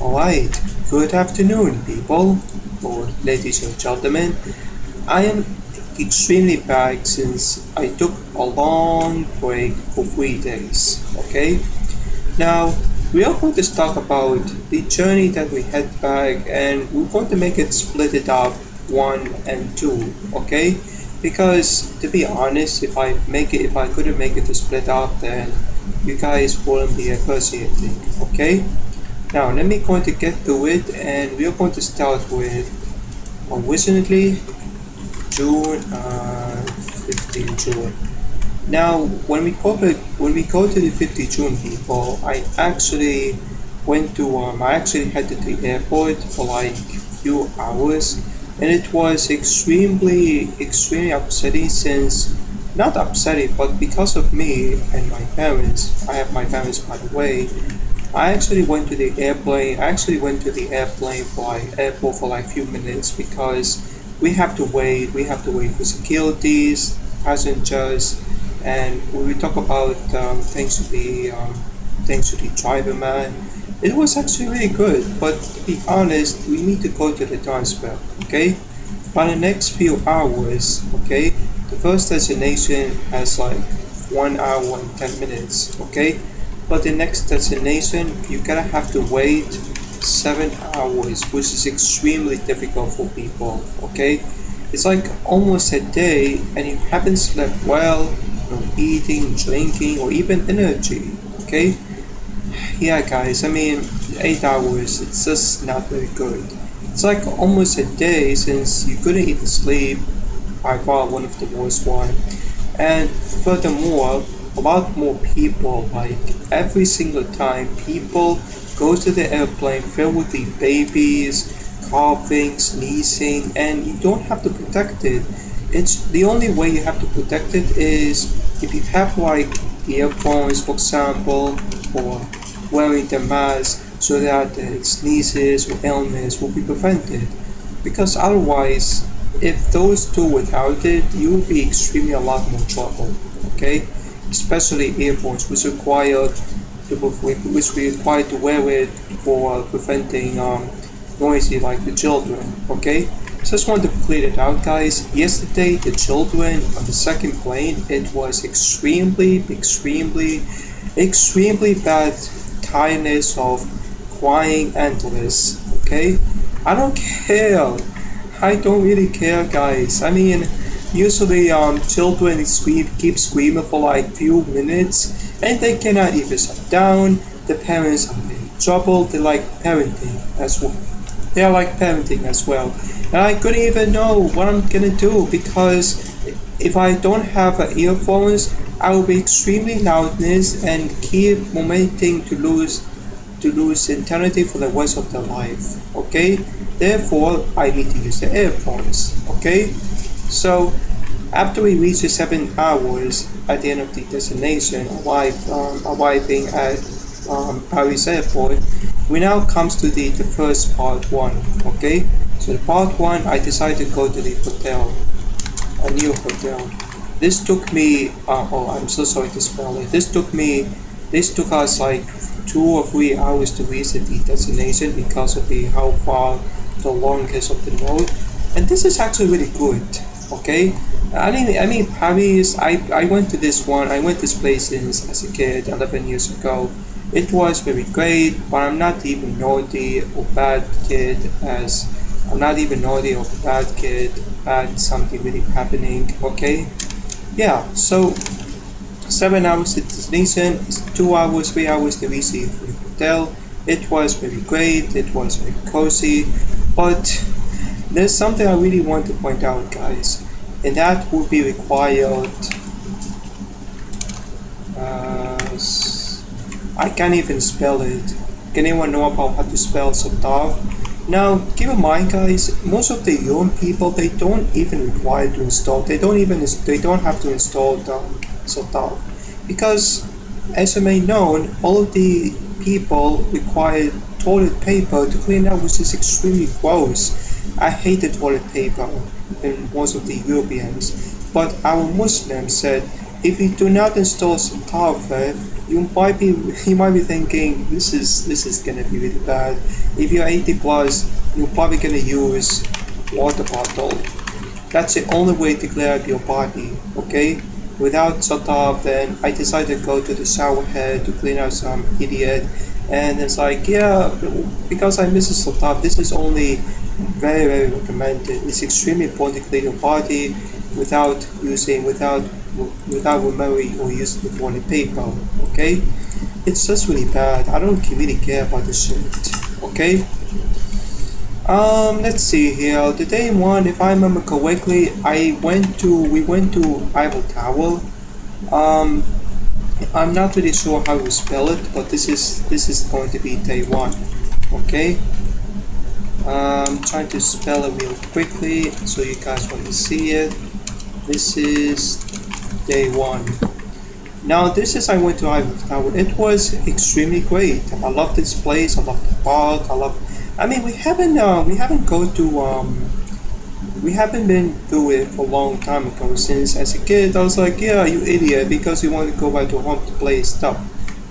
Alright, good afternoon, people, or ladies and gentlemen. I am extremely back since I took a long break for 3 days, okay? Now, we are going to talk about the journey that we had back, and we're going to make it split it up one and two, okay? Because to be honest, if I couldn't make it to split up, then you guys wouldn't be appreciating, okay? Now let me going to get to it, and we are going to start with originally June 15 June. Now when we go to the 50 June, people, I actually headed to the airport for like few hours, and it was extremely upsetting, since not upsetting, but because of me and my parents. I have my parents, by the way. I actually went to the airport for like few minutes, because we have to wait for securities, passengers, and when we talk about thanks to the driver man, it was actually really good. But to be honest, we need to go to the transfer, okay? For the next few hours, okay? The first destination has like 1 hour and 10 minutes, okay? But the next destination, you gotta have to wait 7 hours, which is extremely difficult for people, okay? It's like almost a day, and you haven't slept well, no eating, drinking, or even energy, okay? Yeah, guys, I mean, 8 hours, it's just not very good. It's like almost a day since you couldn't even sleep, by far one of the worst one. And furthermore, a lot more people, like every single time, people go to the airplane filled with the babies, coughing, sneezing, and you don't have to protect it. It's the only way you have to protect it is if you have like earphones, for example, or wearing the mask so that sneezes or illness will be prevented. Because otherwise, if those two without it, you will be extremely a lot more trouble. Okay, especially earphones, which we require to wear it for preventing noisy like the children. Okay, just want to clear it out, guys. Yesterday, the children on the second plane, it was extremely bad tiredness of crying endless. Okay, I don't care. I don't really care, guys. I mean, usually children keep screaming for like few minutes, and they cannot even sit down. The parents are in trouble. They are like parenting as well. And I couldn't even know what I'm gonna do, because if I don't have earphones, I will be extremely loudness and keep momenting to lose eternity for the rest of their life. Okay? Therefore, I need to use the earphones. Okay? So, after we reach the 7 hours at the end of the destination, arriving at Paris airport, we now comes to the first part one. Okay? So the part one, I decided to go to the hotel, a new hotel. This took me, I'm so sorry to spell it. This took us like 2 or 3 hours to reach the destination, because of the how far the longest of the road. And this is actually really good. Okay, I mean Paris. I went to this one. I went this place since as a kid, 11 years ago. It was very great, but I'm not even naughty or bad kid as I'm not even naughty or bad kid. Bad something really happening. Okay, yeah. So 7 hours to destination, 2 hours, 3 hours to reach the hotel. It was very great, it was very cozy, but there's something I really want to point out, guys, and that would be required. I can't even spell it. Can anyone know about how to spell Sotar? Now, keep in mind, guys, most of the young people, they don't even require to install. They don't have to install the Sotar, because, as you may know, all of the people require toilet paper to clean up, which is extremely gross. I hate the toilet paper in most of the Europeans, but our Muslims said if you do not install Sotar, you might be thinking this is gonna be really bad. If you're 80 plus, you're probably gonna use water bottle. That's the only way to clear up your body, okay? Without sort of, then I decided to go to the shower head to clean out some idiot, and it's like, yeah, because I miss sort of, this is only very recommended. It's extremely important to clean your body without remembering or using the toilet paper, okay? It's just really bad. I don't really care about this shit, okay? Let's see here. The day one, if I remember correctly, we went to Eiffel Tower. Um, I'm not really sure how to spell it, but this is going to be day one, okay? Trying to spell it real quickly so you guys want to see it. This is day one. Now I went to Eiffel Tower. It was extremely great. I love this place. I love the park. We haven't been through it for a long time ago. Since as a kid, I was like, yeah, you idiot, because you want to go back to home to play stuff.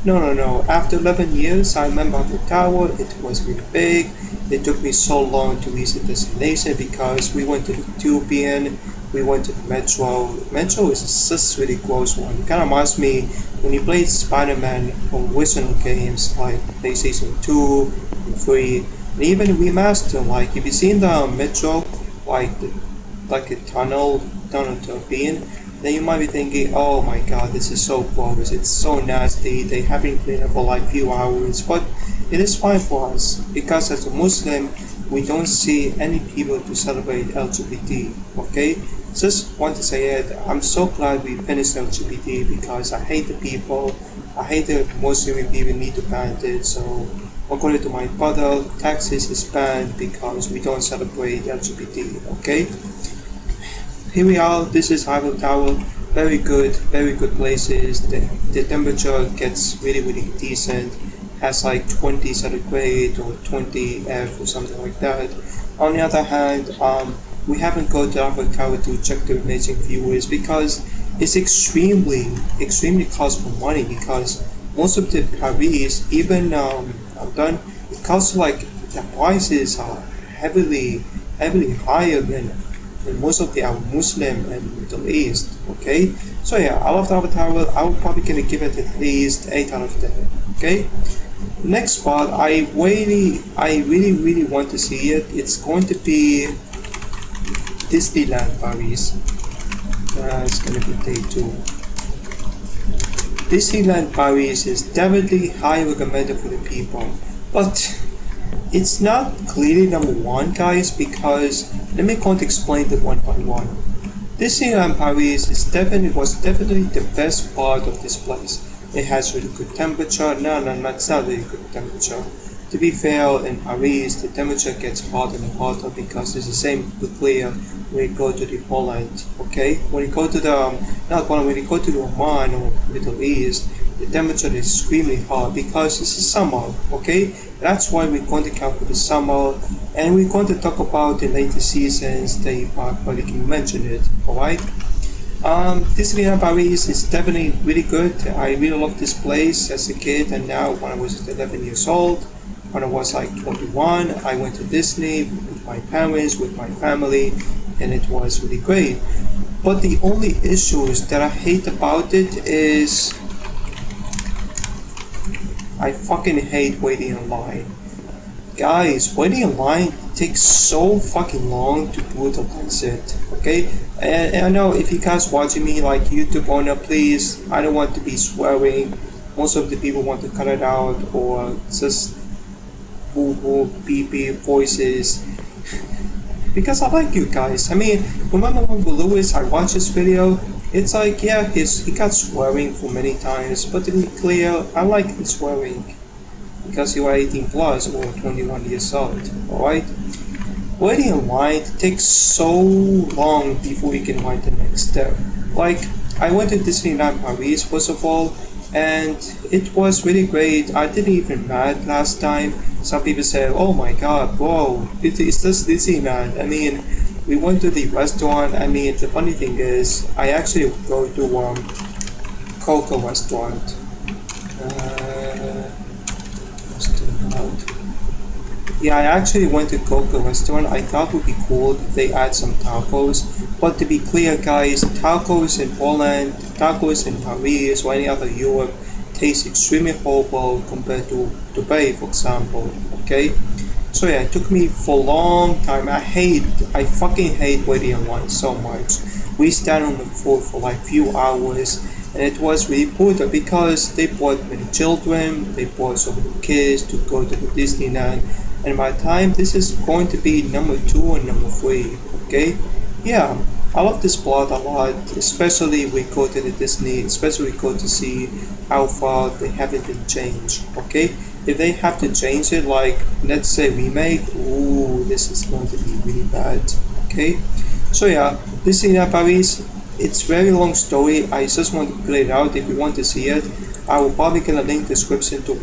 No. After 11 years, I remember the tower. It was really big. It took me so long to reach the destination because we went to the Ethiopian. We went to the Metro. Metro is just really gross one. It kind of reminds me when you played Spider-Man on original games like PlayStation 2, 3, and even remaster. Like if you seen the Metro, like a tunnel to being, then you might be thinking, oh my god, this is so gross. It's so nasty. They haven't cleaned it for like few hours, but it is fine for us because as a Muslim, we don't see any people to celebrate LGBT. Okay. Just want to say it. I'm so glad we finished LGBT because I hate the people. I hate the Muslim people need to ban it. So according to my brother, Texas is banned because we don't celebrate LGBT. Okay. Here we are. This is Eiffel Tower. Very good places. The temperature gets really decent. Has like 20 centigrade or 20 F or something like that. On the other hand, we haven't gone to Eiffel Tower to check the amazing views because it's extremely cost for money because most of the Paris, even I'm done, it costs like the prices are heavily higher than most of the Muslim and Middle East. Okay, so yeah, I love the Eiffel Tower. I'm probably gonna give it at least 8 out of 10. Okay. The next spot, I really want to see it. It's going to be Disneyland Paris. It's gonna be day 2. Disneyland Paris is definitely highly recommended for the people, but it's not clearly number 1, guys, because let me kind of explain it one by one. Disneyland Paris was definitely the best part of this place. It has really good temperature. No, it's not really good temperature. To be fair, in Paris, the temperature gets hotter and hotter because it's the same with clear when you go to the Poland. Okay, when you go to when you go to the Oman or Middle East, the temperature is extremely hot because it's the summer. Okay, that's why we're going to cover the summer, and we're going to talk about the later seasons. They probably can mention it. All right. Disneyland Paris is definitely really good. I really love this place as a kid, and now when I was 11 years old. When I was like 21, I went to Disney with my parents, with my family, and it was really great. But the only issues that I hate about it is I fucking hate waiting in line. Guys, waiting in line takes so fucking long to brutalize it, okay? And I know if you guys watching me like YouTube owner, please, I don't want to be swearing. Most of the people want to cut it out or just beep voices because I like you guys. I mean, remember when Lewis, I watched this video, it's like, yeah, he got swearing for many times, but to be clear, I like his swearing because you are 18 plus or 21 years old. Alright, waiting in line takes so long before you can find the next step. Like, I went to Disneyland Paris first of all, and it was really great. I didn't even mad last time. Some people say, oh my god, bro, it's just Disneyland. I mean, we went to the restaurant. I mean, the funny thing is, I actually go to Coco restaurant. Uh, restaurant. Yeah, I actually went to Coco restaurant. I thought it would be cool if they add some tacos. But to be clear, guys, tacos in Poland, tacos in Paris, or any other Europe taste extremely horrible compared to Dubai, for example. Okay, so yeah, it took me for a long time. I fucking hate waiting in line so much. We stand on the floor for like few hours, and it was really brutal because they brought many children, they brought so many kids to go to the Disneyland, and by the time this is going to be number two and number three, okay? Yeah, I love this plot a lot, especially we go to the Disney, especially we go to see how far they haven't been changed, okay? If they have to change it, like let's say remake, ooh, this is going to be really bad, okay? So yeah, Disneyland Paris, it's very long story. I just want to play it out. If you want to see it, I will probably gonna link description to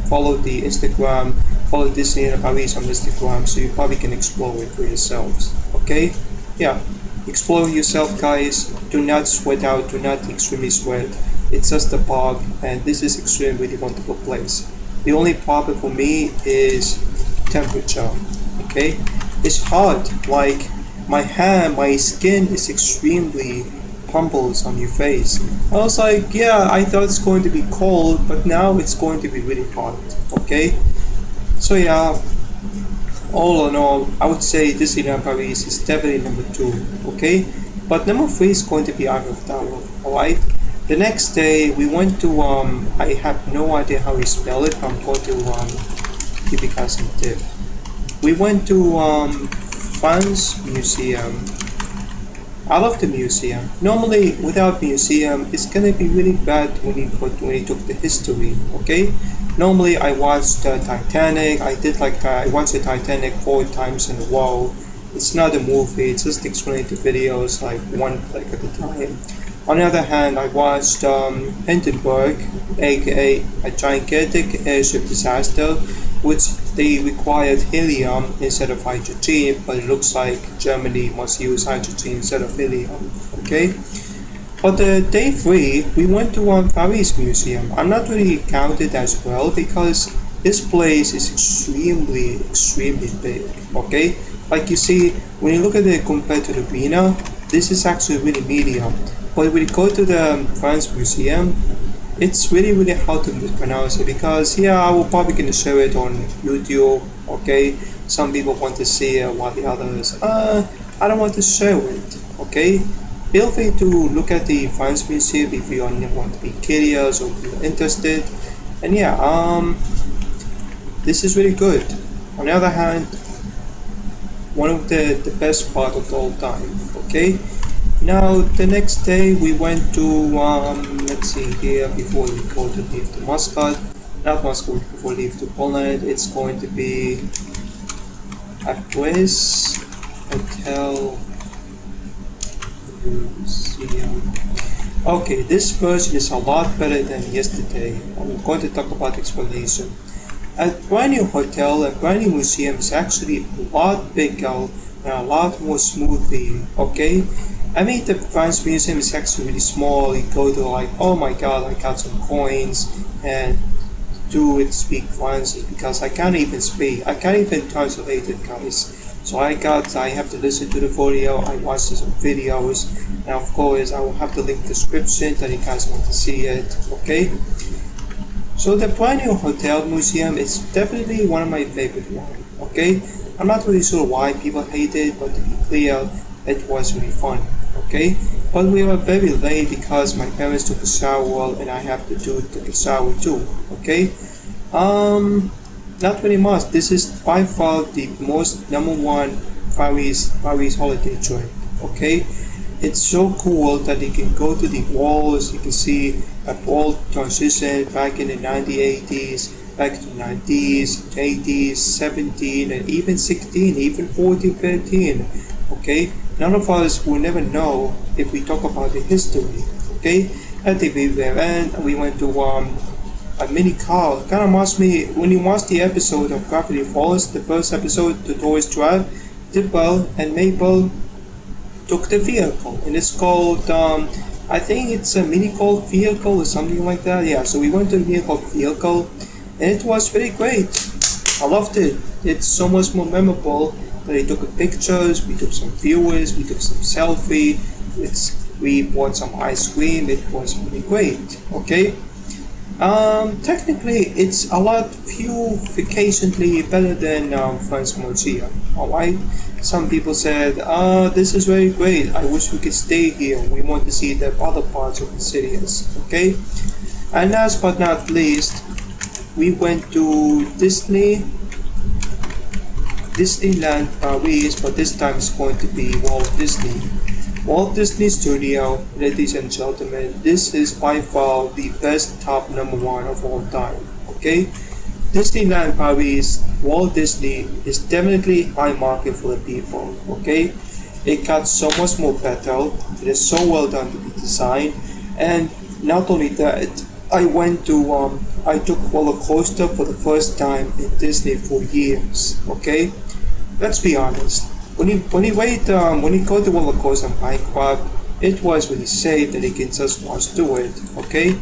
follow the Instagram, follow Disneyland Paris on Instagram, so you probably can explore it for yourselves. Okay? Yeah, explore yourself, guys. Do not sweat out. Do not extremely sweat. It's just a park, and this is extremely really wonderful place. The only problem for me is temperature. Okay, it's hot. Like my hand, my skin is extremely pummels on your face. I was like, yeah, I thought it's going to be cold, but now it's going to be really hot. Okay, so yeah, all in all, I would say Disneyland Paris is definitely number two. Okay, but number three is going to be Eiffel Tower. All right. The next day we went to I have no idea how you spell it, but I'm going to give you guys some tip. We went to France Museum. I love the museum. Normally, without museum, it's gonna be really bad when you took the history. Okay. Normally, I watched Titanic. I watched the Titanic 4 times in a row. It's not a movie. It's just explaining the videos like one click at a time. On the other hand, I watched Hindenburg, aka a gigantic airship disaster, which they required helium instead of hydrogen, but it looks like Germany must use hydrogen instead of helium. Okay. But day three, we went to Paris Museum. I'm not really counted as well because this place is extremely big. Okay. Like you see, when you look at it compared to the arena, this is actually really medium. But when you go to the France Museum, it's really hard to pronounce it because yeah, I will probably gonna show it on YouTube. Okay, some people want to see it while the others I don't want to show it. Okay, feel free to look at the France Museum if you want to be curious or if you're interested. And yeah, this is really good. On the other hand, one of the best part of the whole time. Okay. Now the next day we went to let's see here before we go to leave to Muscat, not Muscat before we leave to Poland. It's going to be a place hotel museum. Okay, this version is a lot better than yesterday. I'm going to talk about explanation. A brand new hotel, a brand new museum is actually a lot bigger and a lot more smoothly. Okay. I mean, the France Museum is actually really small. You go to like, oh my god, I got some coins, and do it speak French because I can't even speak. I can't even translate it, guys. So I have to listen to the video. I watched some videos, and of course, I will have the link description that you guys want to see it. Okay. So the brand new hotel museum is definitely one of my favorite ones. Okay. I'm not really sure why people hate it, but to be clear, it was really fun. Okay, but we were very late because my parents took a shower and I have to take a shower too. Okay, not very much. This is by far the most number one Paris holiday trip. Okay, it's so cool that you can go to the walls. You can see a bold transition back in the 1980s, back to the 90s, 80s, 17, and even 16, even 14, 13. Okay. None of us will never know if we talk about the history. Okay, at the very end, we went to a mini car. Kind of reminds me when you watch the episode of Gravity Falls, the first episode, the Tourist Drive. Dibble and Mabel took the vehicle, and it's called I think it's a Mini Golf vehicle or something like that. Yeah, so we went to a Mini Golf vehicle, and it was really great. I loved it. It's so much more memorable that we took pictures, we took some viewers, we took some selfie. We bought some ice cream. It was really great. Okay. Technically, it's a lot few vacationally better than France Museum. Alright? Some people said, this is very great. I wish we could stay here. We want to see the other parts of the cities. Okay? And last but not least, we went to Disneyland Paris, but this time it's going to be Walt Disney. Walt Disney Studio, ladies and gentlemen, this is by far the best top number one of all time. Okay? Disneyland Paris, Walt Disney is definitely high market for the people. Okay? It got so much more better. It is so well done to be designed, and not only that, I took roller coaster for the first time in Disney for years. Okay? Let's be honest. When you go to roller coaster in Minecraft, it was really safe that you can just watch do it. Okay.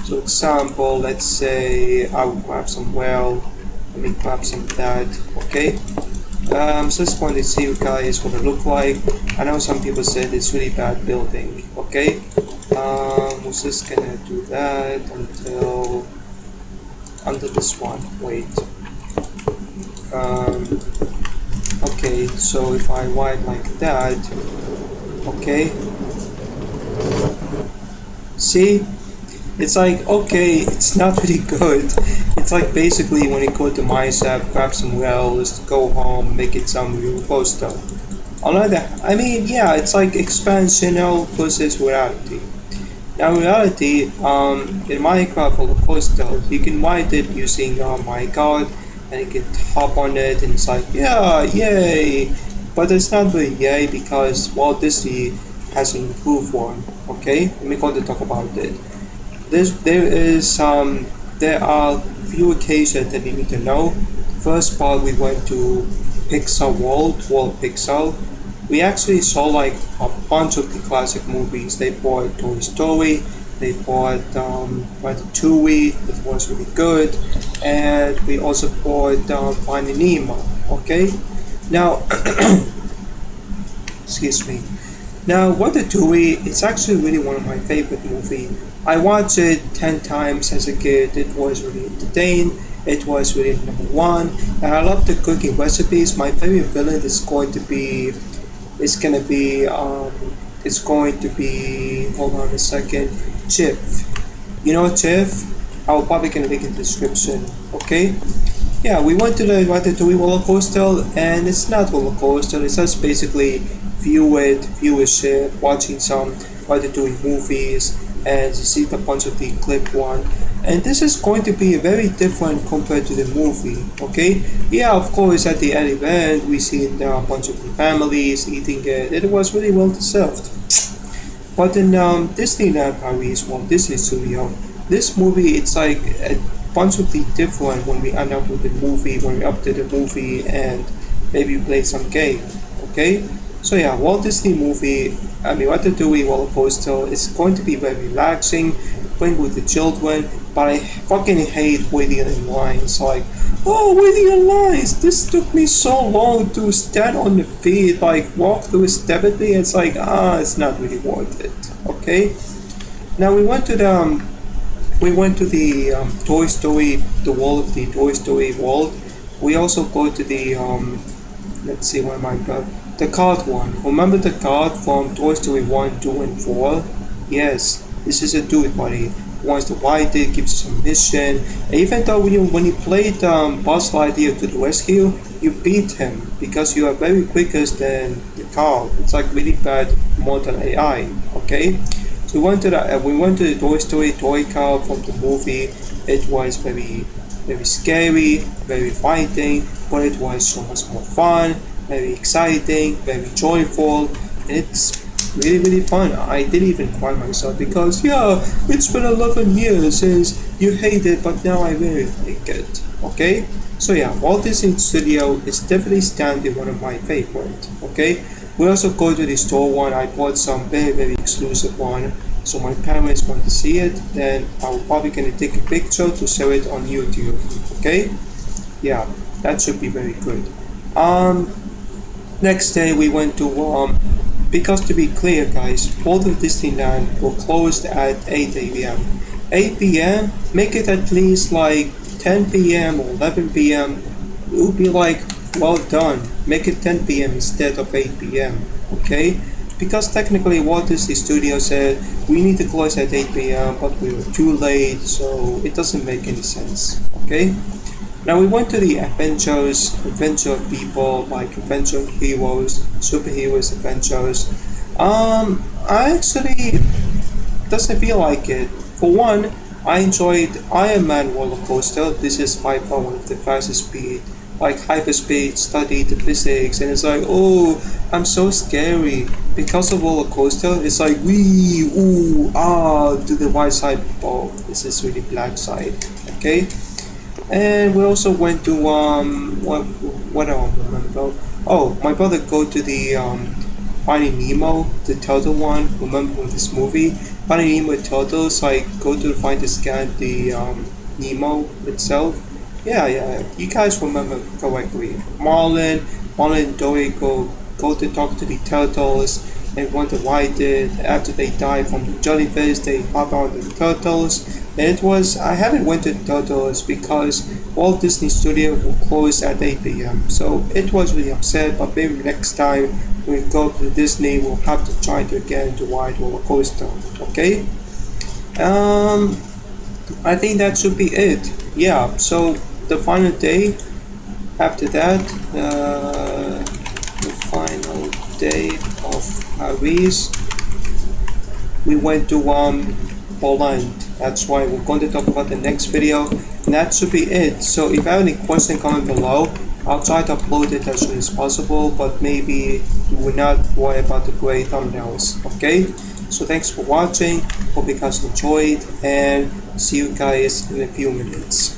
So example, let's say I will grab some well. Let me grab some of that. Okay. So just want to see what guys what it look like. I know some people said it's really bad building. Okay. We're just gonna do that until this one. Wait. Okay, so if I write like that, okay, see, it's like, okay, it's not really good. It's like basically when you go to MySap, grab some wells, go home, make it some real coaster. I mean, yeah, it's like expansional versus reality. Now reality, in Minecraft roller coaster, you can ride it using minecart, and you can hop on it and it's like, yeah, yay, but it's not really yay because Walt Disney has an improved one. Okay, let me go to talk about it. There are few occasions that you need to know. First part, we went to Pixar World Pixar. We actually saw like a bunch of the classic movies. They bought Toy Story, they bought Ratatouille, it was really good, and we also bought Finding Nemo. Okay, now excuse me. Now Ratatouille, it's actually really one of my favorite movies. I watched it 10 times as a kid. It was really entertaining. It was really number one, and I love the cooking recipes. My favorite villain is going to be it's going to be, hold on a second, Chif. You know Chif? I'll probably gonna link in the description. Okay? Yeah, we went to the Ratatouille roller coaster, and it's not roller coaster. It's just basically viewership, watching some Ratatouille movies, and you see a bunch of the clip one. And this is going to be very different compared to the movie. Okay? Yeah, of course, at the end event, we see a bunch of the families eating it. It was really well deserved. But in Disneyland Paris, Walt Disney Studio, this movie, it's like a bunch of the different when we end up with the movie, when we up to the movie and maybe play some game. Okay? So yeah, Walt Disney movie, I mean Ratatouille roller coaster, it's going to be very relaxing, playing with the children, but I fucking hate waiting in lines. Like, oh, waiting in lines, this took me so long to stand on the feet, like walk through stability. It's like, it's not really worth it. Okay. Now we went to the Toy Story, the wall of the Toy Story world. We also go to the let's see, where am I go? The card one. Remember the card from Toy Story 1, 2, and 4? Yes, this is a do it buddy. Wants to ride it, gives you some mission. And even though when you played Buzz Lightyear to the rescue, you beat him because you are very quicker than the car. It's like really bad model AI. Okay, so we went to the Toy Story toy car from the movie. It was very scary, very fighting, but it was so much more fun, very exciting, very joyful. It's really fun. I didn't even cry myself because yeah, it's been 11 years since you hate it, but now I really like it. Okay, so yeah, Walt Disney Studio is definitely standing one of my favorite. Okay, we also go to the store one. I bought some very exclusive one. So my parents want to see it, then I'm probably gonna take a picture to share it on YouTube. Okay? Yeah, that should be very good. Um, Next day we went to because to be clear, guys, both of Disneyland were closed at 8 a.m. 8 p.m. Make it at least like 10 p.m. or 11 p.m. It would be like well done. Make it 10 p.m. instead of 8 p.m. Okay? Because technically Walt Disney Studios said we need to close at 8 p.m. but we were too late, so it doesn't make any sense. Okay? Now we went to the adventure people like adventure heroes, superheroes adventures. I actually doesn't feel like it. For one, I enjoyed Iron Man roller coaster. This is by far one of the fastest speed, like hyperspeed, study the physics, and it's like, oh, I'm so scary. Because of roller coaster, it's like wee, ooh, ah, to the right side. Oh, this is really black side. Okay. And we also went to what I don't remember. Oh, my brother go to the Finding Nemo, the turtle one. Remember in this movie, Finding Nemo turtles like go to find the scan the Nemo itself. Yeah, yeah, you guys remember correctly. Marlin and Dory go to talk to the turtles and wonder why did after they die from the jellyfish they hop out of the turtles. And it was I haven't went to the turtles because Walt Disney Studio will close at 8 p.m. So it was really upset, but maybe next time we go to Disney we'll have to try to get into ride roller coaster. Okay? Um I think that should be it. Yeah, so the final day after that, the final day of Paris, we went to Poland. That's why we're going to talk about the next video, and that should be it. So if you have any question, comment below. I'll try to upload it as soon as possible, but maybe do not worry about the gray thumbnails. Okay? So thanks for watching. Hope you guys enjoyed, and see you guys in a few minutes.